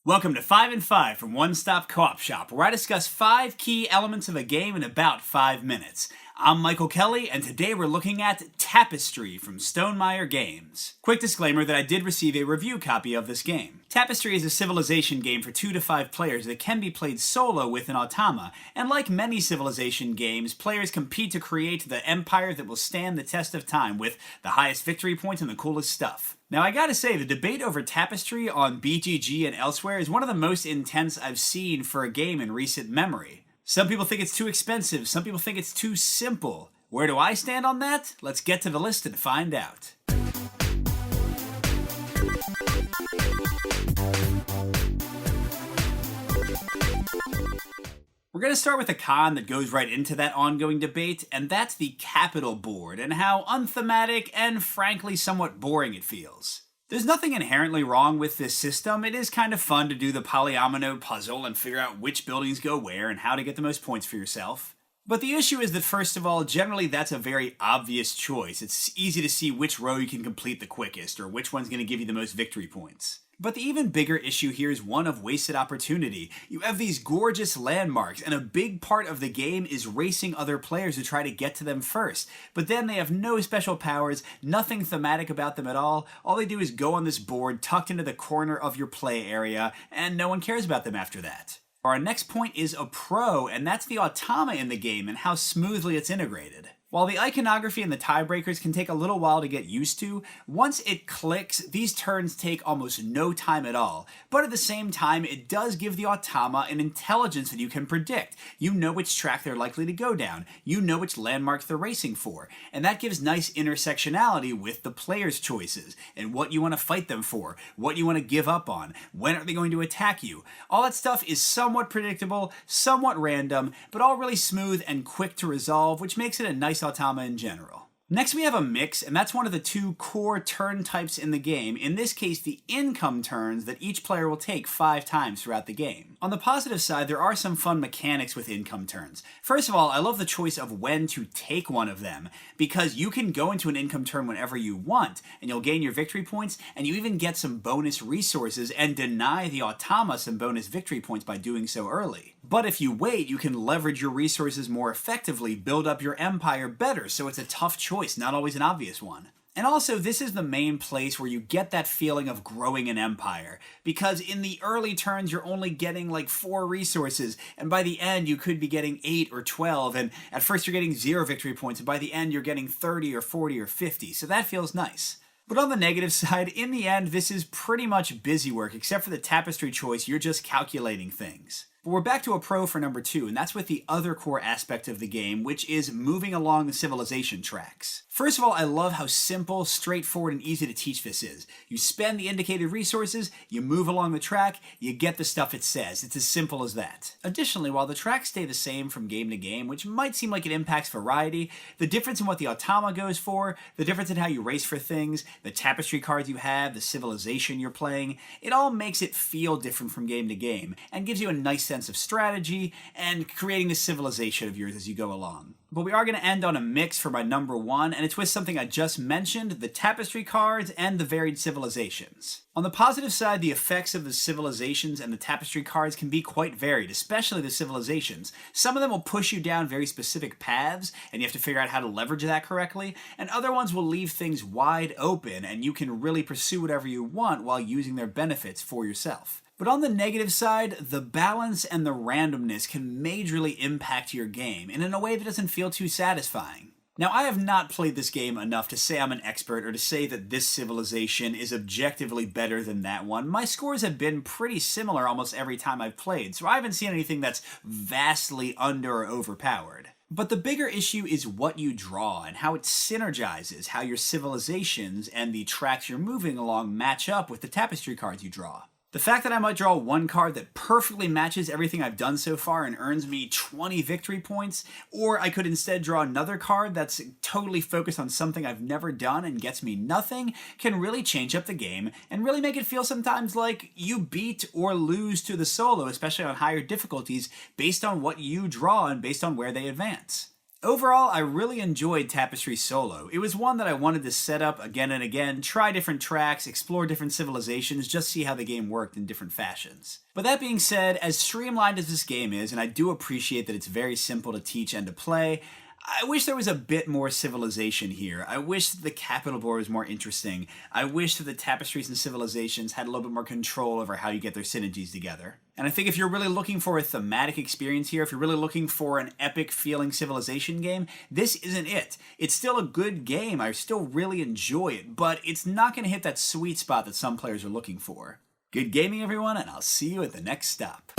Welcome to 5 and 5 from One Stop Co-op Shop, where I discuss 5 key elements of a game in about 5 minutes. I'm Michael Kelly, and today we're looking at Tapestry from Stonemaier Games. Quick disclaimer that I did receive a review copy of this game. Tapestry is a civilization game for 2 to 5 players that can be played solo with an Automa, and like many civilization games, players compete to create the empire that will stand the test of time with the highest victory points and the coolest stuff. Now I gotta say, the debate over Tapestry on BGG and elsewhere is one of the most intense I've seen for a game in recent memory. Some people think it's too expensive, some people think it's too simple. Where do I stand on that? Let's get to the list and find out. We're going to start with a con that goes right into that ongoing debate, and that's the capital board, and how unthematic and frankly somewhat boring it feels. There's nothing inherently wrong with this system. It is kind of fun to do the polyomino puzzle and figure out which buildings go where and how to get the most points for yourself. But the issue is that, first of all, generally that's a very obvious choice. It's easy to see which row you can complete the quickest, or which one's going to give you the most victory points. But the even bigger issue here is one of wasted opportunity. You have these gorgeous landmarks, and a big part of the game is racing other players to try to get to them first. But then they have no special powers, nothing thematic about them at all. All they do is go on this board tucked into the corner of your play area, and no one cares about them after that. Our next point is a pro, and that's the Automa in the game and how smoothly it's integrated. While the iconography and the tiebreakers can take a little while to get used to, once it clicks, these turns take almost no time at all. But at the same time, it does give the Automa an intelligence that you can predict. You know which track they're likely to go down. You know which landmarks they're racing for. And that gives nice intersectionality with the player's choices, and what you want to fight them for, what you want to give up on, when are they going to attack you. All that stuff is somewhat predictable, somewhat random, but all really smooth and quick to resolve, which makes it a nice Automa in general. Next we have a mix, and that's one of the 2 core turn types in the game, in this case the income turns that each player will take 5 times throughout the game. On the positive side, there are some fun mechanics with income turns. First of all, I love the choice of when to take one of them, because you can go into an income turn whenever you want, and you'll gain your victory points, and you even get some bonus resources and deny the Automa some bonus victory points by doing so early. But if you wait, you can leverage your resources more effectively, build up your empire better, so it's a tough choice, not always an obvious one. And also, this is the main place where you get that feeling of growing an empire, because in the early turns you're only getting like 4 resources, and by the end you could be getting 8 or 12, and at first you're getting 0 victory points, and by the end you're getting 30 or 40 or 50, so that feels nice. But on the negative side, in the end, this is pretty much busy work, except for the Tapestry choice, you're just calculating things. But we're back to a pro for number 2, and that's with the other core aspect of the game, which is moving along the civilization tracks. First of all, I love how simple, straightforward, and easy to teach this is. You spend the indicated resources, you move along the track, you get the stuff it says. It's as simple as that. Additionally, while the tracks stay the same from game to game, which might seem like it impacts variety, the difference in what the Automa goes for, the difference in how you race for things, the tapestry cards you have, the civilization you're playing, it all makes it feel different from game to game, and gives you a nice sense of strategy and creating the civilization of yours as you go along. But we are going to end on a mix for my number 1, and it's with something I just mentioned, the tapestry cards and the varied civilizations. On the positive side, the effects of the civilizations and the tapestry cards can be quite varied, especially the civilizations. Some of them will push you down very specific paths, and you have to figure out how to leverage that correctly, and other ones will leave things wide open, and you can really pursue whatever you want while using their benefits for yourself. But on the negative side, the balance and the randomness can majorly impact your game, and in a way that doesn't feel too satisfying. Now, I have not played this game enough to say I'm an expert or to say that this civilization is objectively better than that one. My scores have been pretty similar almost every time I've played, so I haven't seen anything that's vastly under or overpowered. But the bigger issue is what you draw and how it synergizes how your civilizations and the tracks you're moving along match up with the tapestry cards you draw. The fact that I might draw one card that perfectly matches everything I've done so far and earns me 20 victory points, or I could instead draw another card that's totally focused on something I've never done and gets me nothing, can really change up the game and really make it feel sometimes like you beat or lose to the solo, especially on higher difficulties, based on what you draw and based on where they advance. Overall, I really enjoyed Tapestry Solo. It was one that I wanted to set up again and again, try different tracks, explore different civilizations, just see how the game worked in different fashions. But that being said, as streamlined as this game is, and I do appreciate that it's very simple to teach and to play, I wish there was a bit more civilization here. I wish that the capital board was more interesting. I wish that the Tapestries and Civilizations had a little bit more control over how you get their synergies together. And I think if you're really looking for a thematic experience here, if you're really looking for an epic feeling civilization game, this isn't it. It's still a good game, I still really enjoy it, but it's not going to hit that sweet spot that some players are looking for. Good gaming everyone, and I'll see you at the next stop.